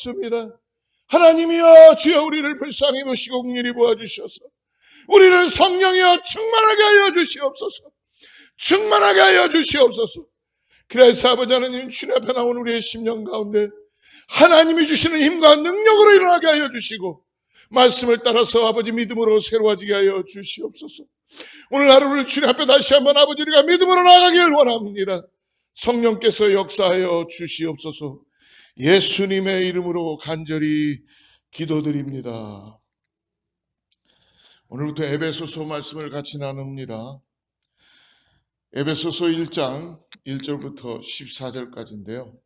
없습니다. 하나님이여 주여 우리를 불쌍히 보시고 긍휼히 보아주셔서 우리를 성령이여 충만하게 하여 주시옵소서. 충만하게 하여 주시옵소서. 그래서 아버지 하나님 주님 앞에 나온 우리의 심령 가운데 하나님이 주시는 힘과 능력으로 일어나게 하여 주시고 말씀을 따라서 아버지 믿음으로 새로워지게 하여 주시옵소서. 오늘 하루를 주님 앞에 다시 한번 아버지 우리가 믿음으로 나아가길 원합니다. 성령께서 역사하여 주시옵소서. 예수님의 이름으로 간절히 기도드립니다. 오늘부터 에베소서 말씀을 같이 나눕니다. 에베소서 1장 1절부터 14절까지인데요.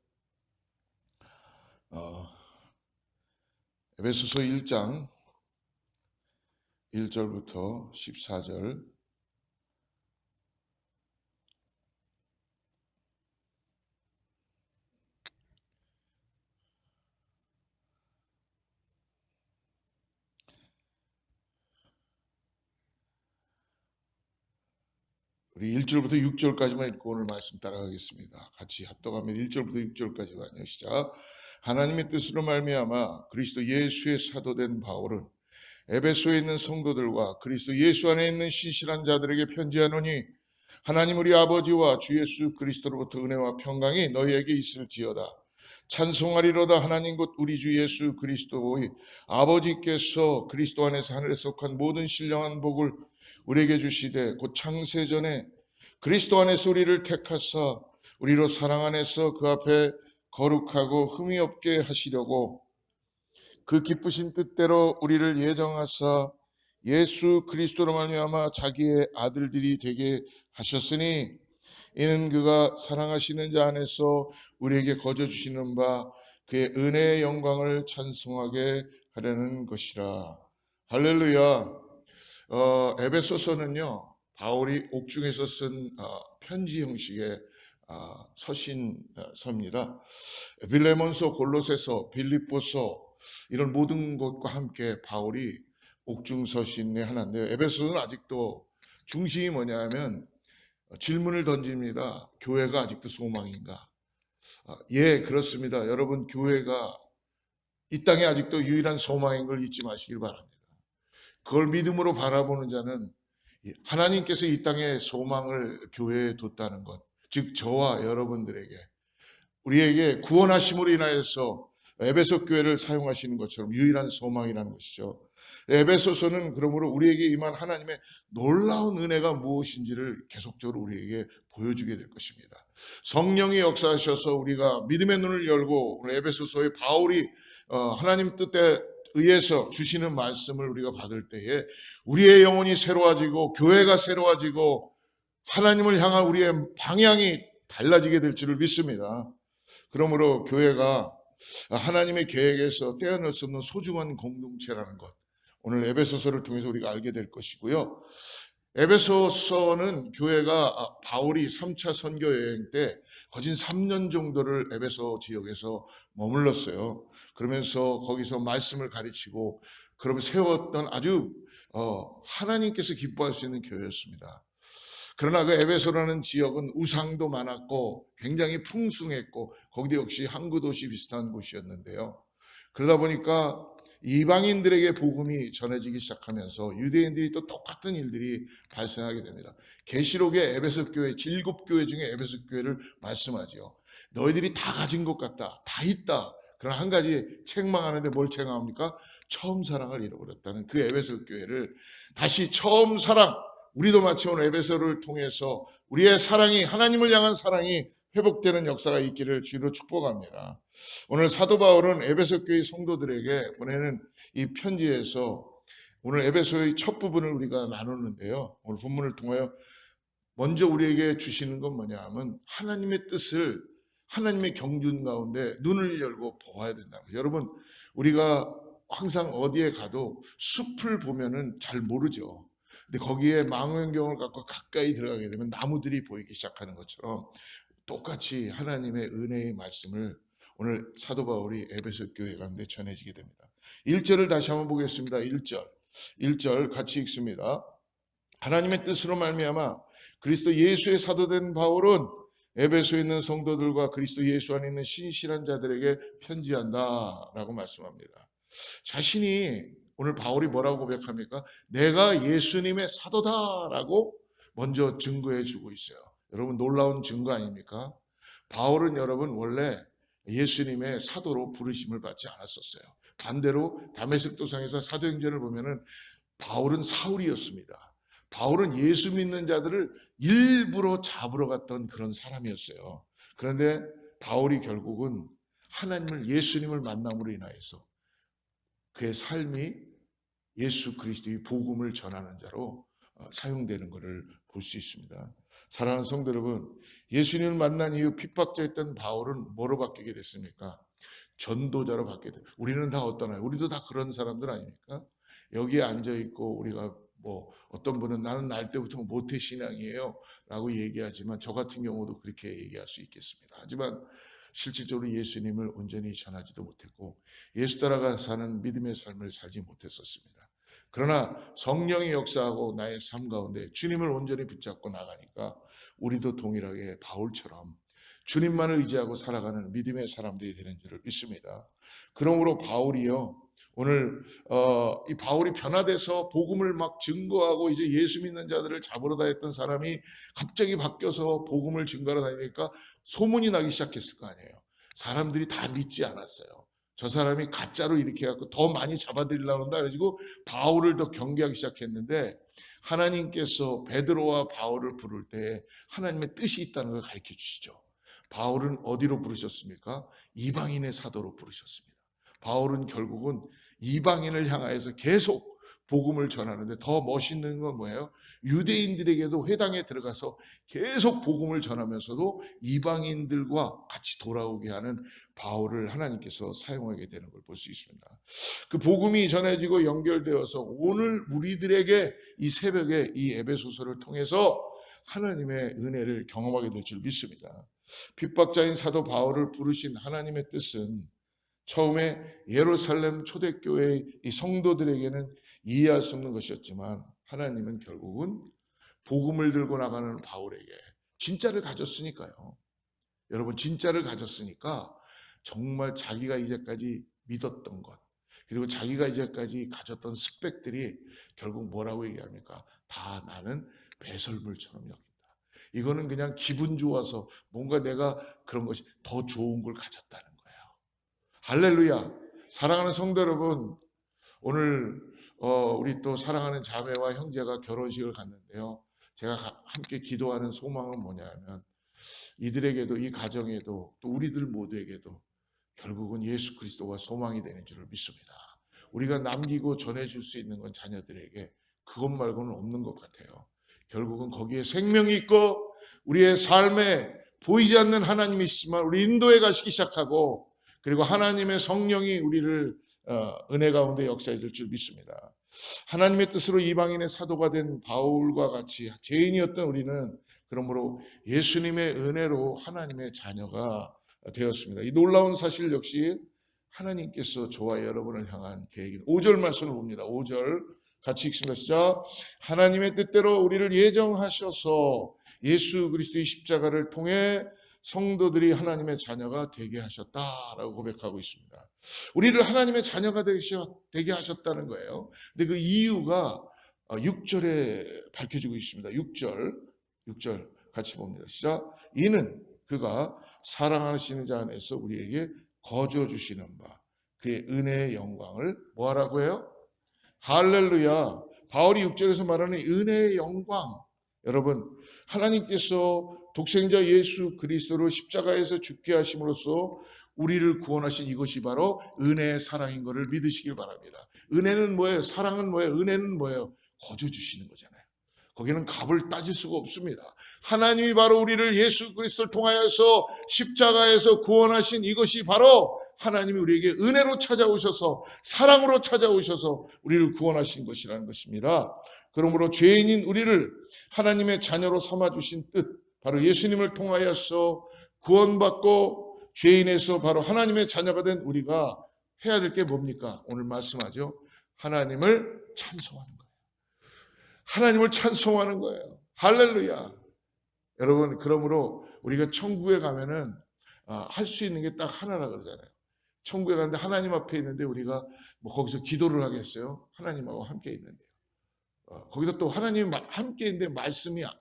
에베소서 1장 1절부터 14절. 우리 1절부터 6절까지만 읽고 오늘 말씀 따라가겠습니다. 같이 합독하면 1절부터 6절까지만요. 시작. 하나님의 뜻으로 말미암아 그리스도 예수의 사도된 바울은 에베소에 있는 성도들과 그리스도 예수 안에 있는 신실한 자들에게 편지하노니 하나님 우리 아버지와 주 예수 그리스도로부터 은혜와 평강이 너희에게 있을지어다. 찬송하리로다. 하나님 곧 우리 주 예수 그리스도의 아버지께서 그리스도 안에서 하늘에 속한 모든 신령한 복을 우리에게 주시되 곧 창세전에 그리스도 안에서 우리를 택하사 우리로 사랑 안에서 그 앞에 거룩하고 흠이 없게 하시려고 그 기쁘신 뜻대로 우리를 예정하사 예수 그리스도로 말미암아 자기의 아들들이 되게 하셨으니 이는 그가 사랑하시는 자 안에서 우리에게 거저 주시는 바 그의 은혜의 영광을 찬송하게 하려는 것이라. 할렐루야. 에베소서는요 바울이 옥중에서 쓴 편지 형식의 서신서입니다. 빌레몬서, 골로새서, 빌립보서 이런 모든 것과 함께 바울이 옥중 서신의 하나인데요. 에베소서는 아직도 중심이 뭐냐면 질문을 던집니다. 교회가 아직도 소망인가? 예, 그렇습니다. 여러분, 교회가 이 땅에 아직도 유일한 소망인 걸 잊지 마시길 바랍니다. 그걸 믿음으로 바라보는 자는 하나님께서 이 땅에 소망을 교회에 뒀다는 것, 즉 저와 여러분들에게 우리에게 구원하심으로 인하여서 에베소 교회를 사용하시는 것처럼 유일한 소망이라는 것이죠. 에베소서는 그러므로 우리에게 임한 하나님의 놀라운 은혜가 무엇인지를 계속적으로 우리에게 보여주게 될 것입니다. 성령이 역사하셔서 우리가 믿음의 눈을 열고 오늘 에베소서의 바울이 하나님 뜻에 의해서 주시는 말씀을 우리가 받을 때에 우리의 영혼이 새로워지고 교회가 새로워지고 하나님을 향한 우리의 방향이 달라지게 될 줄을 믿습니다. 그러므로 교회가 하나님의 계획에서 떼어낼 수 없는 소중한 공동체라는 것, 오늘 에베소서를 통해서 우리가 알게 될 것이고요. 에베소서는 교회가 바울이 3차 선교 여행 때 거진 3년 정도를 에베소 지역에서 머물렀어요. 그러면서 거기서 말씀을 가르치고 그러면 세웠던 아주 하나님께서 기뻐할 수 있는 교회였습니다. 그러나 그 에베소라는 지역은 우상도 많았고 굉장히 풍성했고 거기도 역시 항구 도시 비슷한 곳이었는데요. 그러다 보니까 이방인들에게 복음이 전해지기 시작하면서 유대인들이 또 똑같은 일들이 발생하게 됩니다. 계시록의 에베소 교회 7교회 중에 에베소 교회를 말씀하죠. 너희들이 다 가진 것 같다. 다 있다. 그러나 한 가지 책망하는데 뭘 책망합니까? 처음 사랑을 잃어버렸다는 그 에베소 교회를 다시 처음 사랑, 우리도 마치 오늘 에베소를 통해서 우리의 사랑이, 하나님을 향한 사랑이 회복되는 역사가 있기를 주로 축복합니다. 오늘 사도 바울은 에베소 교회 성도들에게 보내는 이 편지에서 오늘 에베소의 첫 부분을 우리가 나누는데요. 오늘 본문을 통하여 먼저 우리에게 주시는 건 뭐냐 하면 하나님의 뜻을 하나님의 경륜 가운데 눈을 열고 보아야 된다는 거예요. 여러분, 우리가 항상 어디에 가도 숲을 보면은 잘 모르죠. 근데 거기에 망원경을 갖고 가까이 들어가게 되면 나무들이 보이기 시작하는 것처럼 똑같이 하나님의 은혜의 말씀을 오늘 사도 바울이 에베소 교회 가운데 전해지게 됩니다. 1절을 다시 한번 보겠습니다. 1절 같이 읽습니다. 하나님의 뜻으로 말미암아 그리스도 예수의 사도된 바울은 에베소에 있는 성도들과 그리스도 예수 안에 있는 신실한 자들에게 편지한다라고 말씀합니다. 자신이 오늘 바울이 뭐라고 고백합니까? 내가 예수님의 사도다라고 먼저 증거해 주고 있어요. 여러분 놀라운 증거 아닙니까? 바울은 여러분 원래 예수님의 사도로 부르심을 받지 않았었어요. 반대로 다메섹 도상에서 사도행전을 보면은 바울은 사울이었습니다. 바울은 예수 믿는 자들을 일부러 잡으러 갔던 그런 사람이었어요. 그런데 바울이 결국은 하나님을 예수님을 만남으로 인하여서 그의 삶이 예수 그리스도의 복음을 전하는 자로 사용되는 것을 볼 수 있습니다. 사랑하는 성도 여러분, 예수님을 만난 이후 핍박자였던 바울은 뭐로 바뀌게 됐습니까? 전도자로 바뀌게 됐어요. 우리는 다 어떠나요? 우리도 다 그런 사람들 아닙니까? 여기에 앉아 있고 우리가 뭐 어떤 분은 나는 날 때부터 모태 신앙이에요 라고 얘기하지만 저 같은 경우도 그렇게 얘기할 수 있겠습니다. 하지만 실질적으로 예수님을 온전히 전하지도 못했고 예수 따라가 사는 믿음의 삶을 살지 못했었습니다. 그러나 성령이 역사하고 나의 삶 가운데 주님을 온전히 붙잡고 나가니까 우리도 동일하게 바울처럼 주님만을 의지하고 살아가는 믿음의 사람들이 되는 줄을 믿습니다. 그러므로 바울이요 오늘 이 바울이 변화돼서 복음을 막 증거하고 이제 예수 믿는 자들을 잡으러 다녔던 사람이 갑자기 바뀌어서 복음을 증거하러 다니니까 소문이 나기 시작했을 거 아니에요. 사람들이 다 믿지 않았어요. 저 사람이 가짜로 이렇게 해갖고 더 많이 잡아들이려고 한다 그래가지고 바울을 더 경계하기 시작했는데 하나님께서 베드로와 바울을 부를 때 하나님의 뜻이 있다는 걸 가르쳐 주시죠. 바울은 어디로 부르셨습니까? 이방인의 사도로 부르셨습니다. 바울은 결국은 이방인을 향하여서 계속 복음을 전하는데 더 멋있는 건 뭐예요? 유대인들에게도 회당에 들어가서 계속 복음을 전하면서도 이방인들과 같이 돌아오게 하는 바울을 하나님께서 사용하게 되는 걸 볼 수 있습니다. 그 복음이 전해지고 연결되어서 오늘 우리들에게 이 새벽에 이 에베소서를 통해서 하나님의 은혜를 경험하게 될 줄 믿습니다. 핍박자인 사도 바울을 부르신 하나님의 뜻은 처음에 예루살렘 초대교회의 이 성도들에게는 이해할 수 없는 것이었지만 하나님은 결국은 복음을 들고 나가는 바울에게 진짜를 가졌으니까요. 여러분 진짜를 가졌으니까 정말 자기가 이제까지 믿었던 것 그리고 자기가 이제까지 가졌던 스펙들이 결국 뭐라고 얘기합니까? 다 나는 배설물처럼 여긴다. 이거는 그냥 기분 좋아서 뭔가 내가 그런 것이 더 좋은 걸 가졌다는 거예요. 할렐루야. 사랑하는 성도 여러분, 오늘 우리 또 사랑하는 자매와 형제가 결혼식을 갔는데요. 제가 함께 기도하는 소망은 뭐냐면 이들에게도 이 가정에도 또 우리들 모두에게도 결국은 예수 그리스도가 소망이 되는 줄을 믿습니다. 우리가 남기고 전해줄 수 있는 건 자녀들에게 그것 말고는 없는 것 같아요. 결국은 거기에 생명이 있고 우리의 삶에 보이지 않는 하나님이시지만 우리 인도에 가시기 시작하고 그리고 하나님의 성령이 우리를 은혜 가운데 역사해 줄 줄 믿습니다. 하나님의 뜻으로 이방인의 사도가 된 바울과 같이 죄인이었던 우리는 그러므로 예수님의 은혜로 하나님의 자녀가 되었습니다. 이 놀라운 사실 역시 하나님께서 저와 여러분을 향한 계획입니다. 5절 말씀을 봅니다. 5절 같이 읽습니다. 시작. 하나님의 뜻대로 우리를 예정하셔서 예수 그리스도의 십자가를 통해 성도들이 하나님의 자녀가 되게 하셨다라고 고백하고 있습니다. 우리를 하나님의 자녀가 되게 하셨다는 거예요. 근데 그 이유가 6절에 밝혀지고 있습니다. 6절 같이 봅니다. 시작. 이는 그가 사랑하시는 자 안에서 우리에게 거저 주시는 바 그의 은혜의 영광을 뭐하라고 해요? 할렐루야. 바울이 6절에서 말하는 은혜의 영광. 여러분 하나님께서 독생자 예수 그리스도를 십자가에서 죽게 하심으로써 우리를 구원하신 이것이 바로 은혜의 사랑인 것을 믿으시길 바랍니다. 은혜는 뭐예요? 사랑은 뭐예요? 은혜는 뭐예요? 거저 주시는 거잖아요. 거기는 값을 따질 수가 없습니다. 하나님이 바로 우리를 예수 그리스도를 통하여서 십자가에서 구원하신 이것이 바로 하나님이 우리에게 은혜로 찾아오셔서 사랑으로 찾아오셔서 우리를 구원하신 것이라는 것입니다. 그러므로 죄인인 우리를 하나님의 자녀로 삼아주신 뜻 바로 예수님을 통하여서 구원받고 죄인에서 바로 하나님의 자녀가 된 우리가 해야 될 게 뭡니까? 오늘 말씀하죠. 하나님을 찬송하는 거예요. 하나님을 찬송하는 거예요. 할렐루야. 여러분 그러므로 우리가 천국에 가면은 할 수 있는 게 딱 하나라 그러잖아요. 천국에 가는데 하나님 앞에 있는데 우리가 뭐 거기서 기도를 하겠어요? 하나님하고 함께 있는데. 거기다 또 하나님 함께 있는데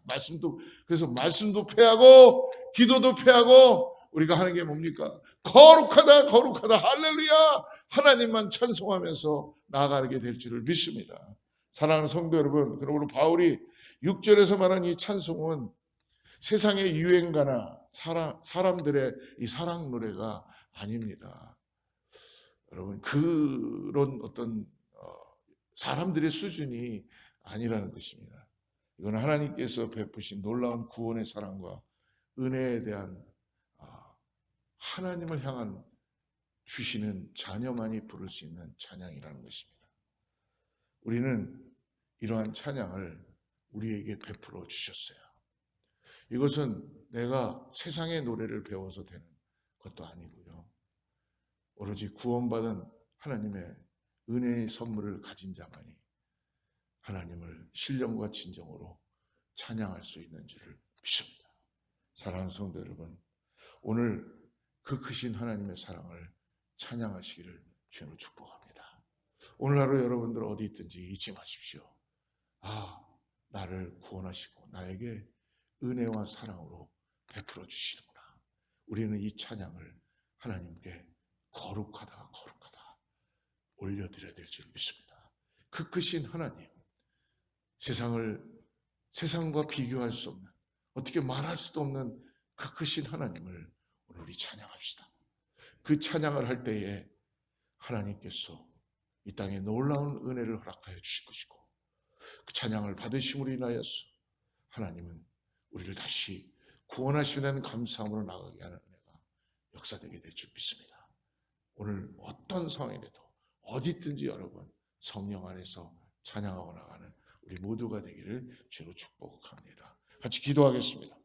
말씀도 그래서 말씀도 패하고 기도도 패하고 우리가 하는 게 뭡니까? 거룩하다 거룩하다 할렐루야 하나님만 찬송하면서 나아가게 될 줄을 믿습니다. 사랑하는 성도 여러분, 그러므로 바울이 6절에서 말한 이 찬송은 세상의 유행가나 사람들의 이 사랑 노래가 아닙니다. 여러분, 그런 어떤 사람들의 수준이 아니라는 것입니다. 이건 하나님께서 베푸신 놀라운 구원의 사랑과 은혜에 대한 하나님을 향한 주시는 자녀만이 부를 수 있는 찬양이라는 것입니다. 우리는 이러한 찬양을 우리에게 베풀어 주셨어요. 이것은 내가 세상의 노래를 배워서 되는 것도 아니고요. 오로지 구원받은 하나님의 은혜의 선물을 가진 자만이 하나님을 신령과 진정으로 찬양할 수 있는 줄을 믿습니다. 사랑하는 성도 여러분, 오늘 그 크신 하나님의 사랑을 찬양하시기를 주로 축복합니다. 오늘 하루 여러분들 어디 있든지 잊지 마십시오. 나를 구원하시고 나에게 은혜와 사랑으로 베풀어 주시는구나. 우리는 이 찬양을 하나님께 거룩하다 거룩하다 올려드려야 될 줄 믿습니다. 그 크신 하나님, 세상과 비교할 수 없는, 어떻게 말할 수도 없는 그 크신 하나님을 오늘 우리 찬양합시다. 그 찬양을 할 때에 하나님께서 이 땅에 놀라운 은혜를 허락하여 주실 것이고, 그 찬양을 받으심으로 인하여서 하나님은 우리를 다시 구원하시는 감사함으로 나가게 하는 은혜가 역사되게 될 줄 믿습니다. 오늘 어떤 상황이라도 어디 있든지 여러분 성령 안에서 찬양하고 나가는 우리 모두가 되기를 주로 축복합니다. 같이 기도하겠습니다.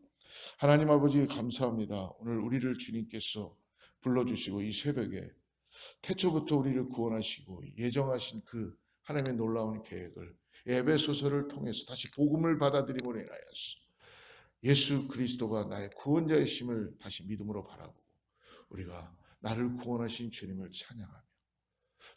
하나님 아버지 감사합니다. 오늘 우리를 주님께서 불러주시고 이 새벽에 태초부터 우리를 구원하시고 예정하신 그 하나님의 놀라운 계획을 에베소서를 통해서 다시 복음을 받아들임으로 인하여서 예수 그리스도가 나의 구원자의 심을 다시 믿음으로 바라보고 우리가 나를 구원하신 주님을 찬양하며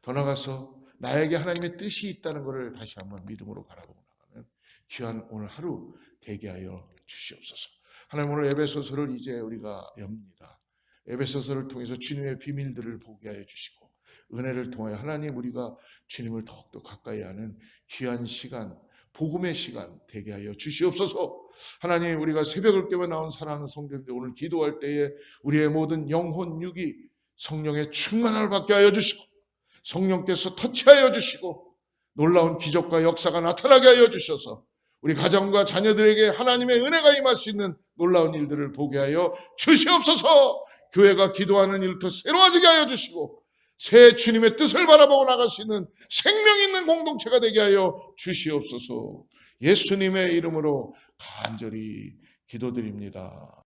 더 나아가서 나에게 하나님의 뜻이 있다는 것을 다시 한번 믿음으로 바라보고 나가는 귀한 오늘 하루 되게 하여 주시옵소서. 하나님, 오늘 에베소서를 이제 우리가 엽니다. 에베소서를 통해서 주님의 비밀들을 보게 하여 주시고 은혜를 통하여 하나님 우리가 주님을 더욱더 가까이 하는 귀한 시간, 복음의 시간 되게 하여 주시옵소서. 하나님, 우리가 새벽을 깨워 나온 사랑하는 성도님들 오늘 기도할 때에 우리의 모든 영혼 육이 성령의 충만함을 받게 하여 주시고 성령께서 터치하여 주시고 놀라운 기적과 역사가 나타나게 하여 주셔서 우리 가정과 자녀들에게 하나님의 은혜가 임할 수 있는 놀라운 일들을 보게 하여 주시옵소서. 교회가 기도하는 일부터 새로워지게 하여 주시고 새 주님의 뜻을 바라보고 나갈 수 있는 생명 있는 공동체가 되게 하여 주시옵소서. 예수님의 이름으로 간절히 기도드립니다.